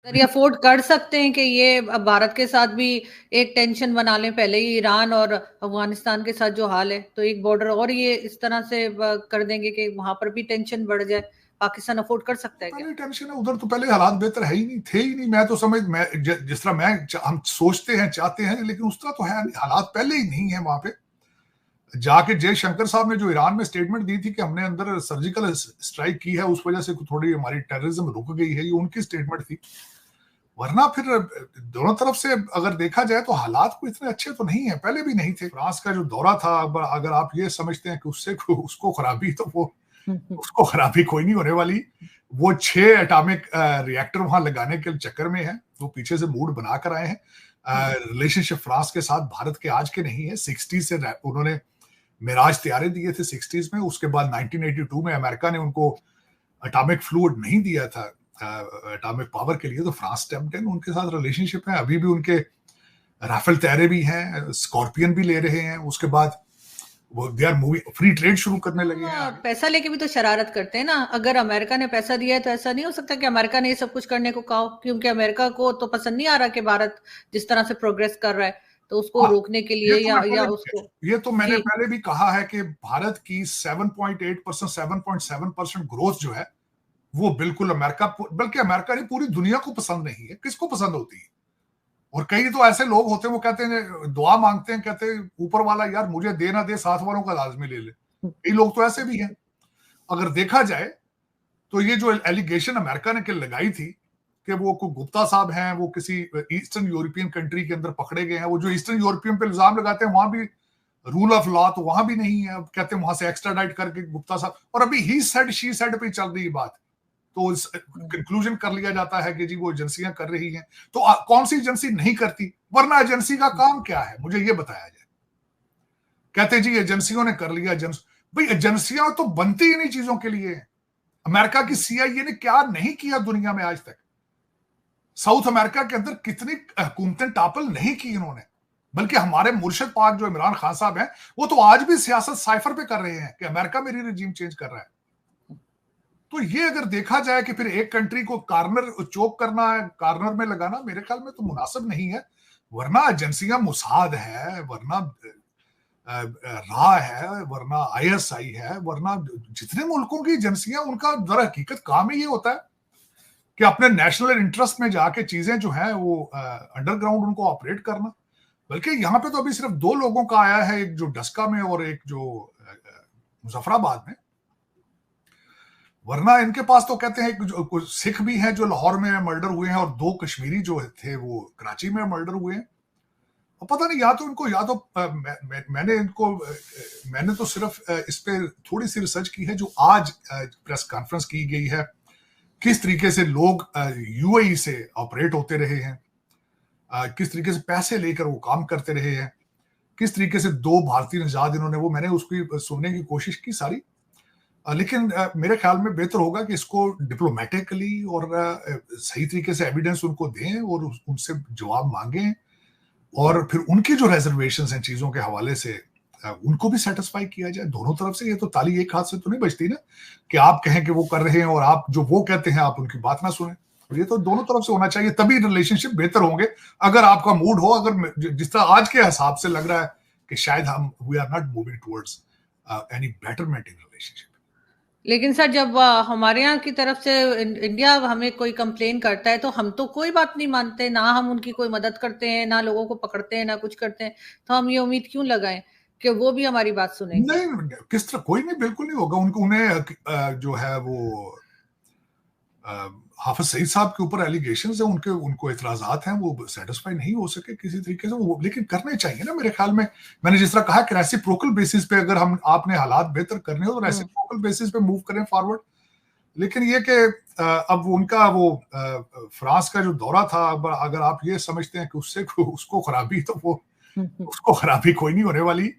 Sir ये afford कर सकते हैं कि ये अब भारत के साथ भी एक टेंशन बना लें, पहले ही ईरान और अफगानिस्तान के साथ जो हाल है, तो एक बॉर्डर और ये इस तरह से कर देंगे कि वहां पर भी टेंशन बढ़ जाए। पाकिस्तान अफोर्ड कर सकता है क्या? पहले टेंशन है उधर, तो पहले हालात बेहतर है ही नहीं, थे ही नहीं। मैं तो समझ मैं जिस तरह हम सोचते हैं चाहते हैं, लेकिन उस तरह तो है नहीं, हालात पहले ही नहीं है वहां पे। जाके जयशंकर साहब ने जो ईरान में स्टेटमेंट दी थी कि हमने अंदर सर्जिकल स्ट्राइक की है, उस वजह से थोड़ी हमारी टेररिज्म रुक गई है, ये उनकी स्टेटमेंट थी। वरना फिर दोनों तरफ से अगर देखा जाए तो हालात को इतने अच्छे तो नहीं है, पहले भी नहीं थे। फ्रांस का जो दौरा था, अगर आप ये समझते हैं कि उससे उसको खराबी, तो वो उसको खराबी कोई नहीं होने वाली। वो 6 एटॉमिक रिएक्टर वहां लगाने के चक्कर में है, वो पीछे से मूड बनाकर आए हैं। रिलेशनशिप फ्रांस के साथ भारत के आज के नहीं है, 60 से उन्होंने मिराज तैयारे दिए थे 60s में। उसके बाद 1982 में अमेरिका ने उनको एटॉमिक फ्लूइड नहीं दिया था एटॉमिक पावर के लिए, तो फ्रांस स्टेप्ड इन, उनके साथ रिलेशनशिप है। अभी भी उनके राफेल तैयारे भी हैं, स्कॉर्पियन भी ले रहे हैं। उसके बाद वो they are moving, free trade शुरू करने लगे हैं। पैसा लेके भी तो शरारत करते हैं ना। अगर अमेरिका ने पैसा दिया है तो ऐसा नहीं हो सकता कि अमेरिका ने ये सब कुछ करने को कहा हो, क्योंकि अमेरिका को तो पसंद नहीं आ रहा कि भारत जिस तरह से प्रोग्रेस कर रहा है, तो उसको हाँ, रोकने के लिए या उसको। ये तो मैंने जी। पहले भी कहा है कि भारत की 7.8%, 7.7% ग्रोथ जो है, वो बिल्कुल अमेरिका, बल्कि अमेरिका नहीं, पूरी दुनिया को पसंद नहीं है। किसको पसंद होती है? और कई तो ऐसे लोग होते हैं, वो कहते हैं, दुआ मांगते हैं, कहते हैं ऊपर वाला यार मुझे दे ना दे, साथ वालों का लाजमी ले ले। कई लोग तो ऐसे भी हैं। अगर देखा जाए तो ये जो एलिगेशन अमेरिका ने लगाई थी कि वो कोई गुप्ता साहब हैं, वो किसी ईस्टर्न यूरोपियन कंट्री के अंदर पकड़े गए हैं, वो जो ईस्टर्न यूरोपियन पे इल्जाम लगाते हैं, वहां भी रूल ऑफ लॉ तो वहां भी नहीं है। कहते हैं वहां से एक्स्ट्राडाइट करके गुप्ता साहब, और अभी ही सेड शी सेड पे चल रही बात, तो कंक्लूजन कर लिया जाता है कि जी वो एजेंसियां कर रही हैं। तो कौन सी एजेंसी नहीं करती? वरना एजेंसी का काम क्या है, मुझे ये बताया जाए। कहते जी एजेंसियों ने कर लिया। भाई एजेंसियां तो बनती ही नहीं चीजों के लिए। अमेरिका की सीआईए ने क्या नहीं किया दुनिया में आज तक? साउथ अमेरिका के अंदर कितनी हुकूमतें टापल नहीं की इन्होंने। बल्कि हमारे मुर्शद पाक जो इमरान खान साहब हैं, वो तो आज भी सियासत साइफर पे कर रहे हैं कि अमेरिका मेरी रिजीम चेंज कर रहा है। तो ये अगर देखा जाए कि फिर एक कंट्री को कार्नर चोक करना है, कार्नर में लगाना, मेरे ख्याल में तो मुनासिब नहीं है। वरना एजेंसियां मुसाद है, वरना रा है, वरना आईएसआई है, वरना जितने मुल्कों की एजेंसियां, उनका दर हकीकत काम ही ये होता है कि अपने नेशनल इंटरेस्ट में जाके चीजें जो है वो अंडरग्राउंड उनको ऑपरेट करना। बल्कि यहाँ पे तो अभी सिर्फ 2 लोगों का आया है, एक जो डस्का में और एक जो मुजफ्फराबाद में। वरना इनके पास तो कहते हैं कुछ सिख भी हैं जो लाहौर में मर्डर हुए हैं, और 2 कश्मीरी जो थे वो कराची में मर्डर हुए हैं। और पता नहीं, या तो इनको, या तो मैंने तो सिर्फ इस पे थोड़ी सी रिसर्च की है जो आज प्रेस कॉन्फ्रेंस की गई है, किस तरीके से लोग यूएई से ऑपरेट होते रहे हैं, किस तरीके से पैसे लेकर वो काम करते रहे हैं, किस तरीके से 2 भारतीय निजात इन्होंने, वो मैंने उसकी सुनने की कोशिश की सारी। लेकिन मेरे ख्याल में बेहतर होगा कि इसको डिप्लोमेटिकली और सही तरीके से एविडेंस उनको दें और उनसे जवाब मांगें, और फिर उनकी जो रिजर्वेशंस हैं चीजों के हवाले से, उनको भी सेटिस्फाई किया जाए दोनों तरफ से। ये तो ताली एक हाथ से तो नहीं बजती ना, कि आप कहें कि वो कर रहे हैं और आप जो वो कहते हैं आप उनकी बात ना सुने। ये तो दोनों तरफ से होना चाहिए, तभी रिलेशनशिप बेहतर होंगे। अगर आपका मूड हो, अगर जिस तरह आज के हिसाब से लग रहा है कि शायद we are not moving towards any betterment in relationship. लेकिन सर जब हमारे यहाँ की तरफ से इंडिया हमें कोई कंप्लेन करता है तो हम तो कोई बात नहीं मानते, ना हम उनकी कोई मदद करते हैं, ना लोगों को पकड़ते हैं, ना कुछ करते हैं। तो हम ये उम्मीद क्यों लगाएं कि वो भी हमारी बात सुनेंगे? नहीं, किस तरह, कोई नहीं, बिल्कुल नहीं होगा। उनको, उन्हें जो है वो हाफिज सईद साहब के ऊपर एलिगेशन है, उनको इतराजात हैं, वो सेटिस्फाई नहीं हो सके किसी तरीके से, वो लेकिन करने चाहिए ना मेरे ख्याल में। मैंने जिस तरह कहा कि रेसिप्रोकल बेसिस पे, अगर हम आपने हालात बेहतर करने हो तो रेसिप्रोकल बेसिस पे मूव करें फॉरवर्ड। लेकिन ये कि अब उनका वो फ्रांस का जो दौरा था, अगर आप ये समझते हैं कि उससे उसको खराबी, तो वो उसको खराबी कोई नहीं होने वाली।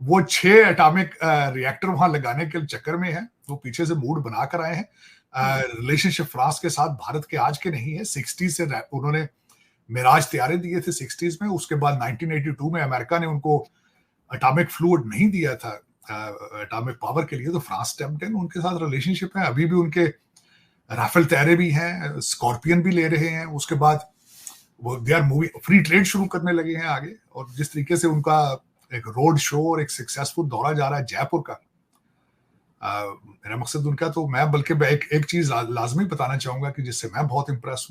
वो 6 एटॉमिक रिएक्टर वहां लगाने के चक्कर में है, वो पीछे से मूड बनाकर आए हैं। रिलेशनशिप फ्रांस के साथ भारत के आज के नहीं है, 60 से उन्होंने मिराज तैयारे दिए थे 60s में। उसके बाद 1982 में अमेरिका ने उनको एटॉमिक फ्लूइड नहीं दिया था एटॉमिक पावर के लिए, तो फ्रांस स्टेप्ड इन, उनके साथ रिलेशनशिप है। अभी भी उनके राफेल तैयारे भी हैं, स्कॉर्पियन भी ले रहे हैं, उसके बाद वो they are moving, free trade शुरू करने लगे हैं आगे। और जिस तरीके से उनका एक रोड शो और एक सक्सेसफुल दौरा जा रहा है जयपुर का, मेरा मकसद उनका, तो मैं बल्कि एक चीज लाजमी बताना चाहूंगा कि जिससे मैं बहुत इंप्रेस